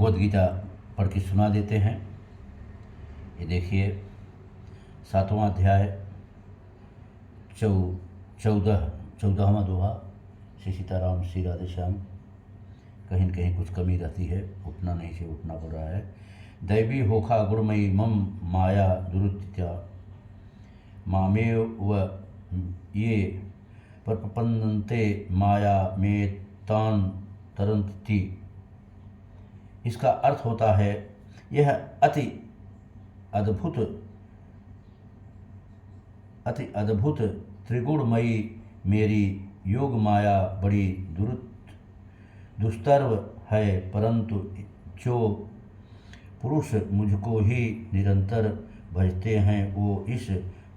भगवद गीता पढ़ के सुना देते हैं। ये देखिए 7वां अध्याय 14वां दोहा। श्री सीताराम श्री राधे श्याम। कहीं न कहीं कुछ कमी रहती है, उठना नहीं से उठना पड़ रहा है। दैवी होखा गुणमयी मम माया दुरुत्या मामेव व ये प्रपन्नन्ते माया में तान तरंती। इसका अर्थ होता है, यह अति अद्भुत त्रिगुणमयी मेरी योग माया बड़ी दुस्तर्व है, परंतु जो पुरुष मुझको ही निरंतर भजते हैं वो इस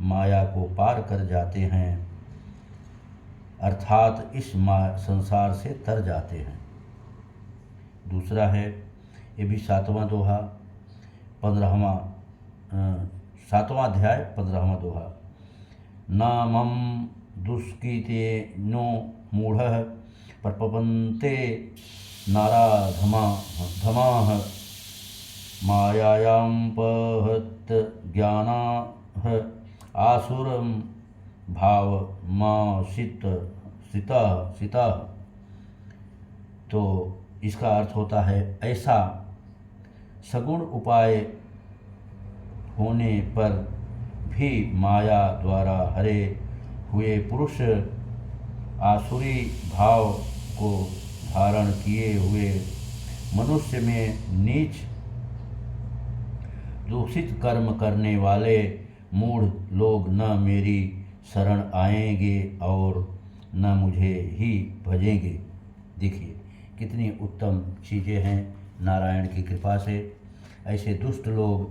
माया को पार कर जाते हैं, अर्थात इस संसार से तर जाते हैं। दूसरा है, ये भी 7वां दोहा 7वां अध्याय 15वां दोहा। नामं दुष्कृते नो मूढ़ः प्रपन्ते नाराधमाः मायायां पहत ज्ञानाः आसुरं भावमाश्रिताः। तो इसका अर्थ होता है, ऐसा सगुण उपाय होने पर भी माया द्वारा हरे हुए पुरुष आसुरी भाव को धारण किए हुए मनुष्य में नीच दूषित कर्म करने वाले मूढ़ लोग न मेरी शरण आएंगे और न मुझे ही भजेंगे। देखिए कितनी उत्तम चीज़ें हैं नारायण की कृपा से। ऐसे दुष्ट लोग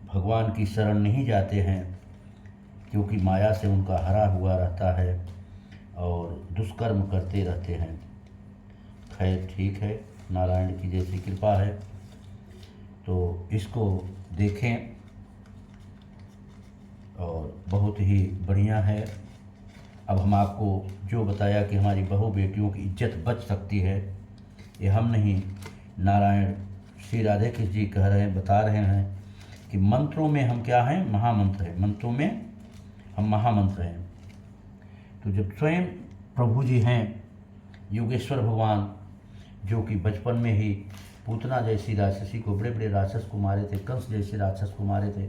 भगवान की शरण नहीं जाते हैं, क्योंकि माया से उनका हरा हुआ रहता है और दुष्कर्म करते रहते हैं। खैर ठीक है, नारायण की जैसी कृपा है तो इसको देखें और बहुत ही बढ़िया है। अब हम आपको जो बताया कि हमारी बहू बेटियों की इज्जत बच सकती है, ये हम नहीं, नारायण श्री राधे कृष्ण जी कह रहे हैं, बता रहे हैं कि मंत्रों में हम क्या हैं, महामंत्र हैं। मंत्रों में हम महामंत्र हैं। तो जब स्वयं प्रभु जी हैं योगेश्वर भगवान, जो कि बचपन में ही पूतना जैसी राक्षसी को, बड़े बड़े राक्षस को मारे थे, कंस जैसे राक्षस को मारे थे,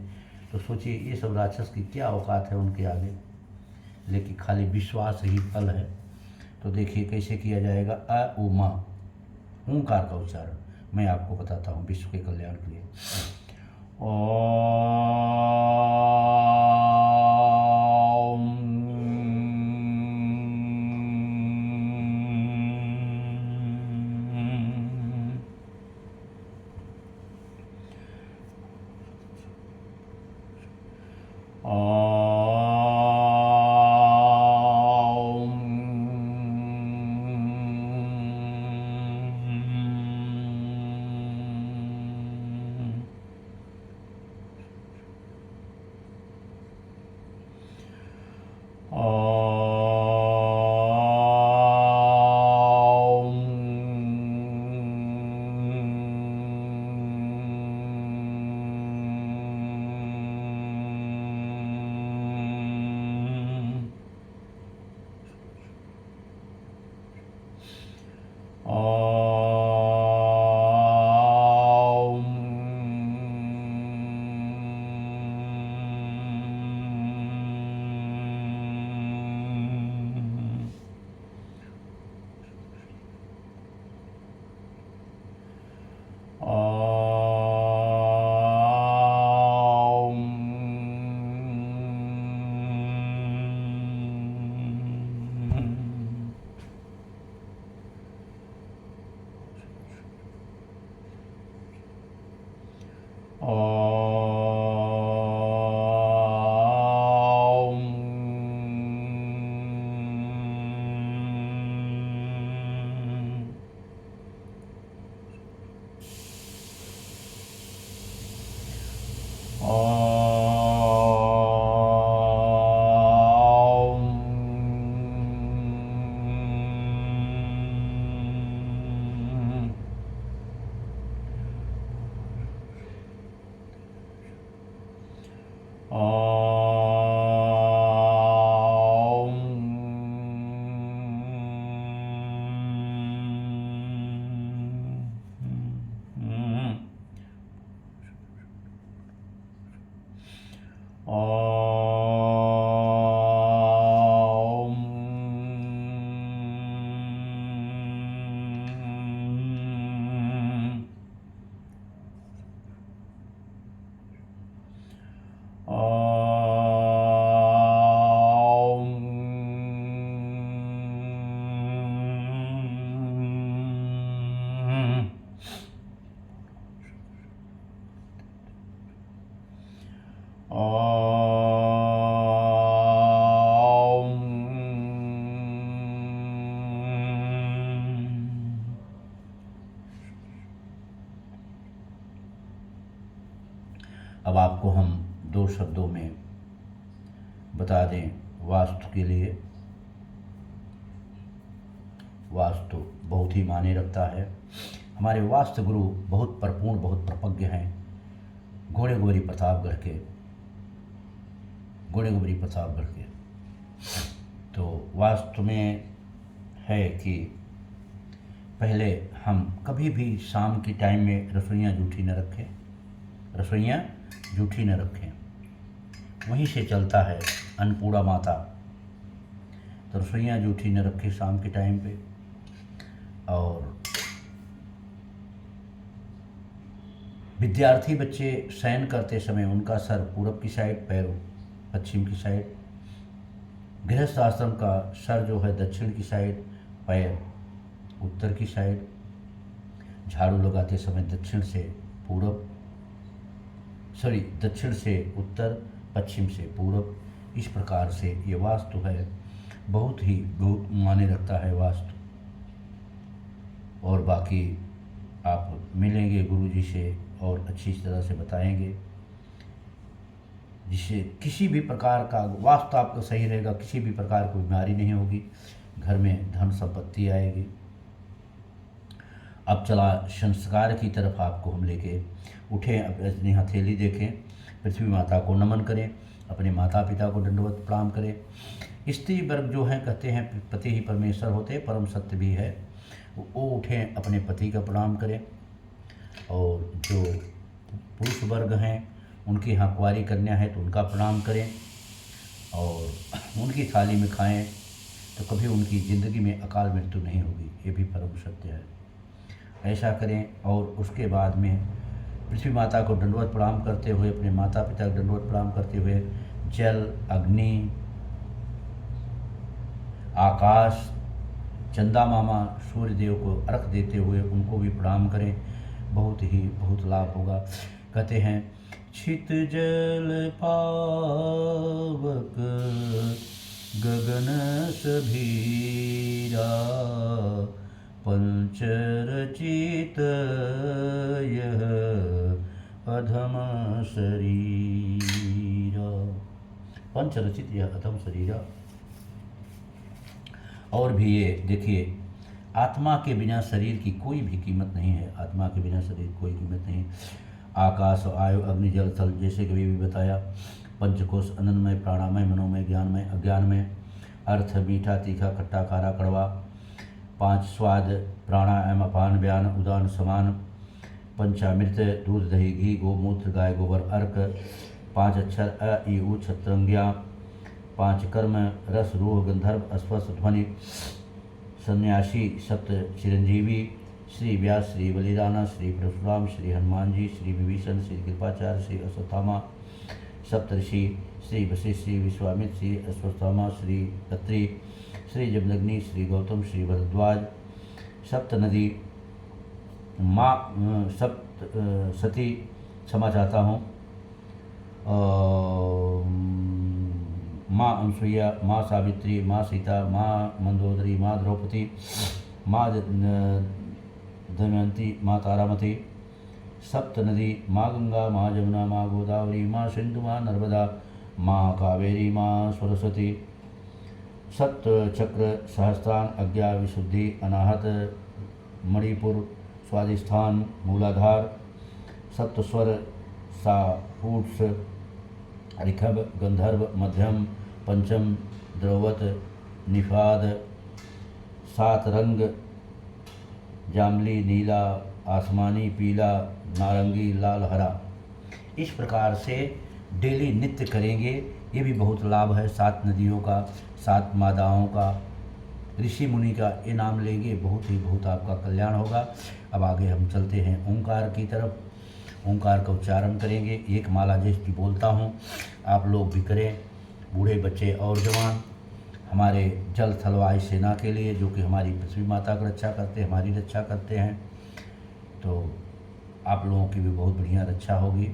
तो सोचिए ये सब राक्षस की क्या औकात है उनके आगे। लेकिन खाली विश्वास ही फल है। तो देखिए कैसे किया जाएगा। अ उ मा ओंकार का उच्चारण मैं आपको बताता हूँ विश्व के कल्याण के लिए। अब आपको हम 2 शब्दों में बता दें वास्तु के लिए। वास्तु बहुत ही मायने रखता है। हमारे वास्तु गुरु बहुत परिपूर्ण, बहुत प्रपज्ञ हैं, घोड़े गोबरी प्रतापगढ़ के, घोड़े गोबरी प्रतापगढ़ के। तो वास्तु में है कि पहले हम कभी भी शाम की टाइम में रसोइयाँ जूठी न रखें, रसोइयाँ जूठी न रखें। वहीं से चलता है अन्नपूर्णा माता, तो रसोइयाँ जूठी न रखें शाम के टाइम पे। और विद्यार्थी बच्चे शयन करते समय उनका सर पूरब की साइड, पैर पश्चिम की साइड। गृहस्थ आश्रम का सर जो है दक्षिण की साइड, पैर उत्तर की साइड। झाड़ू लगाते समय दक्षिण से पूरब, दक्षिण से उत्तर, पश्चिम से पूरब। इस प्रकार से ये वास्तु है, बहुत मायने रखता है वास्तु। और बाकी आप मिलेंगे गुरुजी से और अच्छी तरह से बताएंगे, जिससे किसी भी प्रकार का वास्तु आपका सही रहेगा, किसी भी प्रकार की बीमारी नहीं होगी, घर में धन संपत्ति आएगी। अब चला संस्कार की तरफ आपको हम लेके उठें। अपनी हथेली देखें, पृथ्वी माता को नमन करें, अपने माता पिता को दंडवत प्रणाम करें। स्त्री वर्ग जो है कहते हैं पति ही परमेश्वर होते, परम सत्य भी है। वो उठें, अपने पति का प्रणाम करें। और जो पुरुष वर्ग हैं उनके यहाँ कुंवारी कन्या है तो उनका प्रणाम करें और उनकी थाली में खाएं, तो कभी उनकी ज़िंदगी में अकाल मृत्यु नहीं होगी, ये भी परम सत्य है। ऐसा करें। और उसके बाद में पृथ्वी माता को दंडवत प्रणाम करते हुए, अपने माता पिता को दंडवत प्रणाम करते हुए जल, अग्नि, आकाश, चंदा मामा, सूर्य देव को अर्घ देते हुए उनको भी प्रणाम करें, बहुत लाभ होगा। कहते हैं छित जल पावक गगन सभीरा, पंचरचित यह अधम शरीरा, पंचरचित यह अधम शरीरा। और भी ये देखिए, आत्मा के बिना शरीर की कोई भी कीमत नहीं है, आत्मा के बिना शरीर की कोई कीमत नहीं। आकाश, आयु, अग्नि, जल, थल, जैसे कभी भी बताया। पंचकोश, अनंतमय, प्राणामय, मनोमय, ज्ञानमय, अज्ञानमय। अर्थ मीठा, तीखा, खट्टा, खारा, कड़वा। 5 स्वाद, प्राणायाम, अपान, व्यान, उदान, समान। पंचामृत, दूध, दही, घी, गोमूत्र, गाय गोबर, अर्क। 5 अक्षर, अ, ई, उ, छत्रंग्या। 5 कर्म, रस, रूह, गंधर्व, अस्वस्थ, ध्वनि। सन्यासी, सप्त चिरंजीवी, श्री व्यास, श्री बलिदाना, श्री परशुराम, श्री हनुमान जी, श्री विभीषण, श्री कृपाचार्य, श्री अश्वत्थामा, सप्तऋषि, श्री वशिष्ठ, श्री विश्वामित्र, श्री अश्वत्थामा, श्री अत्रि, श्री जमदग्नि, श्री गौतम, श्री भरद्वाज। सप्त नदी, माँ सती, क्षमा चाहता हूँ, माँ अनसुईया, माँ सावित्री, माँ सीता, माँ मंदोदरी, माँ द्रौपदी, माँ दमयंती, माँ तारामती। सप्त नदी, माँ गंगा, माँ जमुना, माँ गोदावरी, माँ सिंधु, माँ नर्मदा, माँ कावेरी, माँ सरस्वती। सप्त चक्र, सहस्त्रान, अज्ञा, विशुद्धि, अनाहत, मणिपुर, स्वादिष्ठान, मूलाधार। सप्त स्वर, सा, ऊट्स, ऋषभ, गंधर्व, मध्यम, पंचम, द्रवत, निषाद। 7 रंग, जामली, नीला, आसमानी, पीला, नारंगी, लाल, हरा। इस प्रकार से डेली नित्य करेंगे, ये भी बहुत लाभ है। 7 नदियों का, 7 माताओं का, ऋषि मुनि का इनाम लेंगे, बहुत आपका कल्याण होगा। अब आगे हम चलते हैं ओंकार की तरफ। ओंकार का उच्चारण करेंगे। एक माला जैसी बोलता हूँ, आप लोग भी करें, बूढ़े बच्चे और जवान। हमारे जल थल वायु सेना के लिए, जो कि हमारी पृथ्वी माता की रक्षा करते हैं, हमारी रक्षा करते हैं, तो आप लोगों की भी बहुत बढ़िया रक्षा होगी।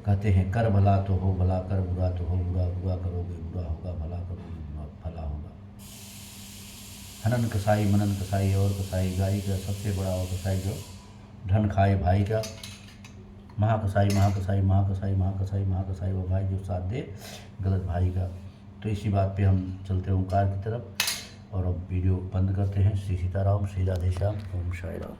कहते हैं कर भला तो हो भला, कर बुरा तो हो बुरा, बुरा करोगे बुरा होगा, भला करोगे भला होगा। हनन कसाई, मनन कसाई और कसाई, गाय का सबसे बड़ा और कसाई जो धन खाए भाई का। महाकसाई महाकसाई महाकसाई महाकसाई महाकसाई, वो भाई जो साथ दे गलत भाई का। तो इसी बात पे हम चलते हैं ओंकार की तरफ और अब वीडियो बंद करते हैं। श्री सीताराम, श्री राधे श्याम, ओम साई राम।